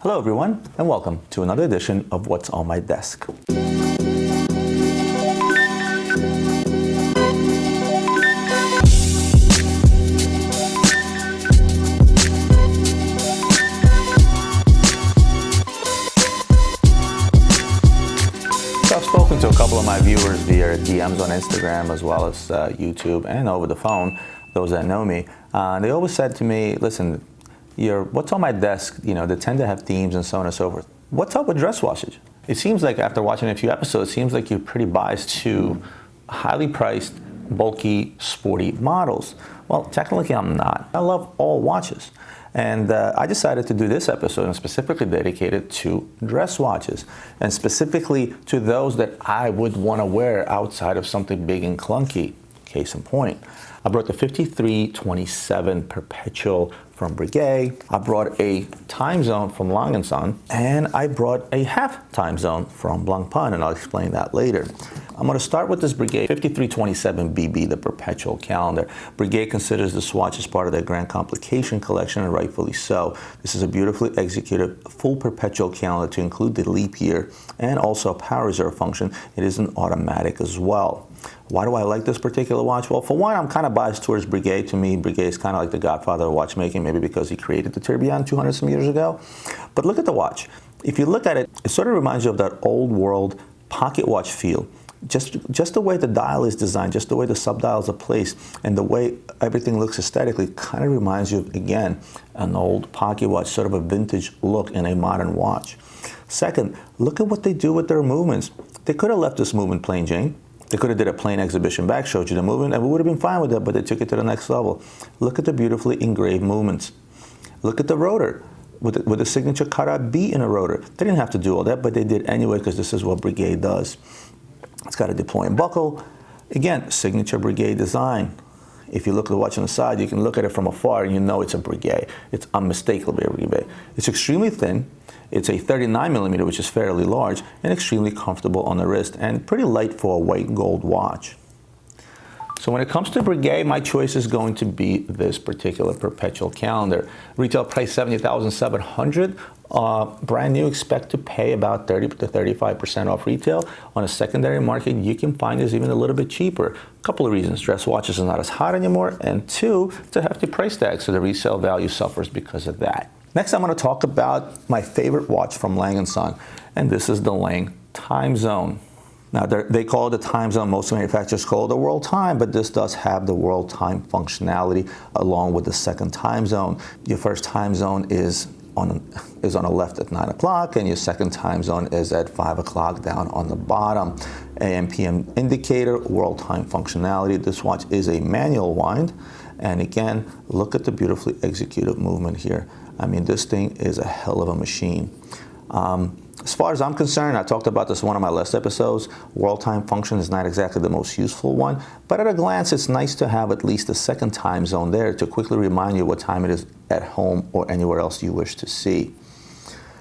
Hello everyone, and welcome to another edition of What's on My Desk. So I've spoken to a couple of my viewers via DMs on Instagram as well as YouTube and over the phone, those that know me. They always said to me, listen, what's on my desk, they tend to have themes and so on and so forth. What's up with dress washes? It seems like after watching a few episodes, it seems like you're pretty biased to highly priced, bulky, sporty models. Well, technically I'm not. I love all watches. And I decided to do this episode and specifically dedicated to dress watches, and specifically to those that I would want to wear outside of something big and clunky. Case in point, I brought the 5327 Perpetual from Brigade. I brought a time zone from Lange Sohne, and I brought a half time zone from Blancpain, and I'll explain that later. I'm going to start with this Brigade 5327 BB, the Perpetual calendar. Brigade considers this watch as part of their Grand Complication collection, and rightfully so. This is a beautifully executed full Perpetual calendar to include the leap year and also a power reserve function. It is an automatic as well. Why do I like this particular watch? Well, for one, I'm kind of biased towards Brigade. To me, Brigade is kind of like the godfather of watchmaking, maybe because he created the tourbillon 200 some years ago. But look at the watch. If you look at it, it sort of reminds you of that old world pocket watch feel. Just the way the dial is designed, just the way the subdials are placed, and the way everything looks aesthetically kind of reminds you of, again, an old pocket watch, sort of a vintage look in a modern watch. Second, look at what they do with their movements. They could have left this movement plain Jane. They could have did a plain exhibition back, showed you the movement, and we would have been fine with that, but they took it to the next level. Look at the beautifully engraved movements. Look at the rotor with the signature cutout B in a rotor. They didn't have to do all that, but they did anyway because this is what Brigade does. It's got a deploying buckle. Again, signature Brigade design. If you look at the watch on the side, you can look at it from afar and you know it's a Brigade. It's unmistakably a Brigade. It's extremely thin. It's a 39 millimeter, which is fairly large, and extremely comfortable on the wrist, and pretty light for a white gold watch. So when it comes to Brigade, my choice is going to be this particular Perpetual calendar. Retail price $70,700. Brand new, expect to pay about 30 to 35% off retail. On a secondary market, you can find this even a little bit cheaper. A couple of reasons. Dress watches are not as hot anymore, and two, it's a hefty price tag, so the resale value suffers because of that. Next, I'm going to talk about my favorite watch from Lange Sohne, and this is the Lange Time Zone. Now, they call it the time zone. Most manufacturers call it the world time, but this does have the world time functionality along with the second time zone. Your first time zone is on the left at 9 o'clock, and your second time zone is at 5 o'clock down on the bottom. AM, PM indicator, world time functionality. This watch is a manual wind, and again, look at the beautifully executed movement here. I mean, this thing is a hell of a machine. As far as I'm concerned, I talked about this in one of my last episodes, world time function is not exactly the most useful one, but at a glance, it's nice to have at least a second time zone there to quickly remind you what time it is at home or anywhere else you wish to see.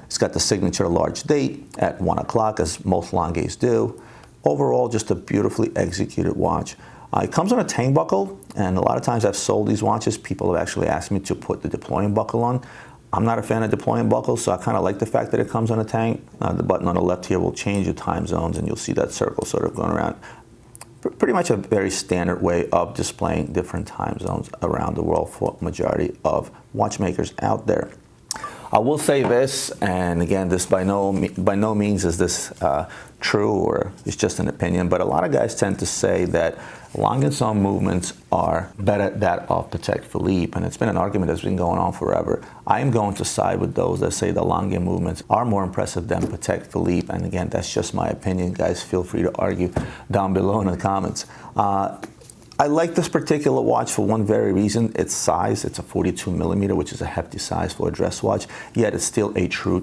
It's got the signature large date at 1 o'clock, as most Langes do. Overall, just a beautifully executed watch. It comes on a tang buckle, and a lot of times I've sold these watches, people have actually asked me to put the deploying buckle on. I'm not a fan of deploying buckles, so I kind of like the fact that it comes on a tang. The button on the left here will change your time zones, and you'll see that circle sort of going around. Pretty much a very standard way of displaying different time zones around the world for majority of watchmakers out there. I will say this, and again, this by no means is this true, or it's just an opinion, but a lot of guys tend to say that Lange Sohne movements are better than that of Patek Philippe, and it's been an argument that's been going on forever. I am going to side with those that say the Lange movements are more impressive than Patek Philippe, and again, that's just my opinion. Guys, feel free to argue down below in the comments. I like this particular watch for one very reason, its size. It's a 42 millimeter, which is a hefty size for a dress watch, yet it's still a true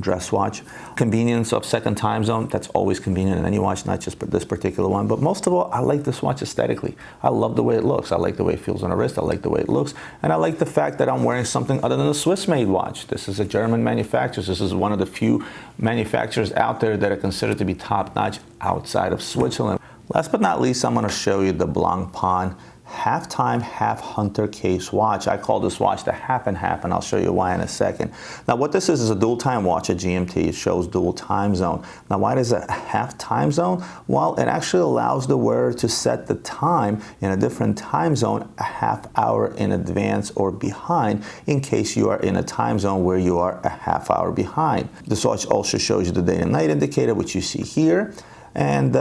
dress watch. Convenience of second time zone, that's always convenient in any watch, not just this particular one, but most of all, I like this watch aesthetically. I love the way it looks. I like the way it feels on the wrist. I like the way it looks, and I like the fact that I'm wearing something other than a Swiss-made watch. This is a German manufacturer. This is one of the few manufacturers out there that are considered to be top-notch outside of Switzerland. Last but not least, I'm going to show you the Blancpain half-time, half-hunter case watch. I call this watch the half and half, and I'll show you why in a second. Now what this is a dual time watch at GMT. It shows dual time zone. Now why does it half time zone? Well, it actually allows the wearer to set the time in a different time zone a half hour in advance or behind in case you are in a time zone where you are a half hour behind. This watch also shows you the day and night indicator, which you see here, and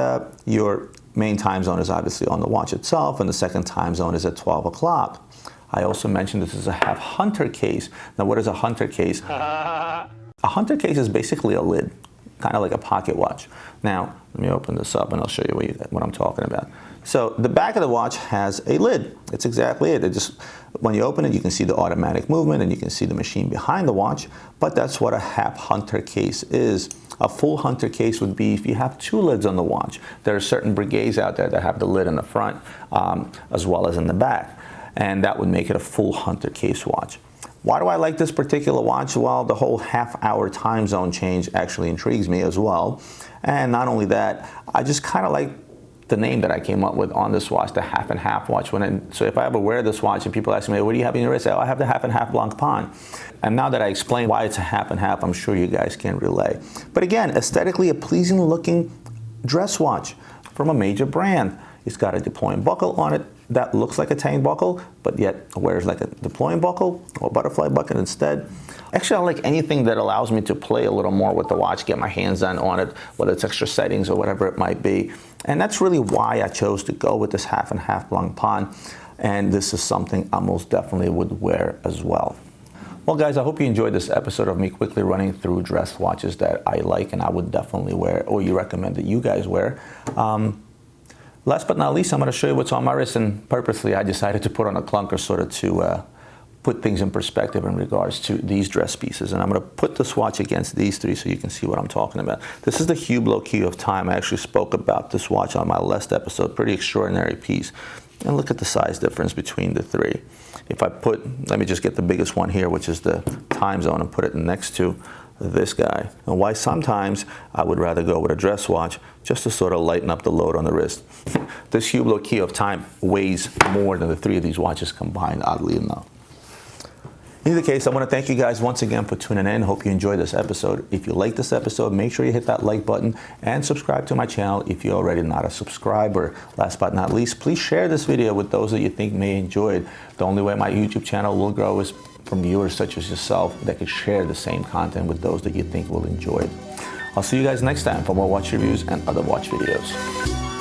your main time zone is obviously on the watch itself, and the second time zone is at 12 o'clock. I also mentioned this is a half hunter case. Now what is a hunter case? A hunter case is basically a lid, kind of like a pocket watch. Now let me open this up and I'll show you what I'm talking about. So the back of the watch has a lid. It's exactly it. When you open it, you can see the automatic movement and you can see the machine behind the watch, but that's what a half hunter case is. A full hunter case would be if you have two lids on the watch. There are certain Brigades out there that have the lid in the front as well as in the back, and that would make it a full hunter case watch. Why do I like this particular watch? Well, the whole half-hour time zone change actually intrigues me as well. And not only that, I just kind of like the name that I came up with on this watch, the half and half watch. So if I ever wear this watch and people ask me, what do you have in your wrist? I say, oh, I have the half and half Blancpain. And now that I explain why it's a half and half, I'm sure you guys can relay. But again, aesthetically a pleasing looking dress watch from a major brand. It's got a deploying buckle on it that looks like a tang buckle, but yet wears like a deploying buckle or butterfly buckle instead. Actually, I like anything that allows me to play a little more with the watch, get my hands on it, whether it's extra settings or whatever it might be. And that's really why I chose to go with this half and half Blancpain. And this is something I most definitely would wear as well. Well guys, I hope you enjoyed this episode of me quickly running through dress watches that I like and I would definitely wear, or you recommend that you guys wear. Last but not least, I'm going to show you what's on my wrist, and purposely I decided to put on a clunker sort of to put things in perspective in regards to these dress pieces. And I'm going to put this watch against these three so you can see what I'm talking about. This is the Hublot Key of Time. I actually spoke about this watch on my last episode. Pretty extraordinary piece. And look at the size difference between the three. If I let me just get the biggest one here, which is the time zone, and put it next to this guy. And why sometimes I would rather go with a dress watch just to sort of lighten up the load on the wrist. This Hublot Key of Time weighs more than the three of these watches combined, oddly enough. In either case, I want to thank you guys once again for tuning in. Hope you enjoyed this episode. If you like this episode, make sure you hit that like button and subscribe to my channel if you're already not a subscriber. Last but not least, please share this video with those that you think may enjoy it. The only way my YouTube channel will grow is from viewers such as yourself that could share the same content with those that you think will enjoy it. I'll see you guys next time for more watch reviews and other watch videos.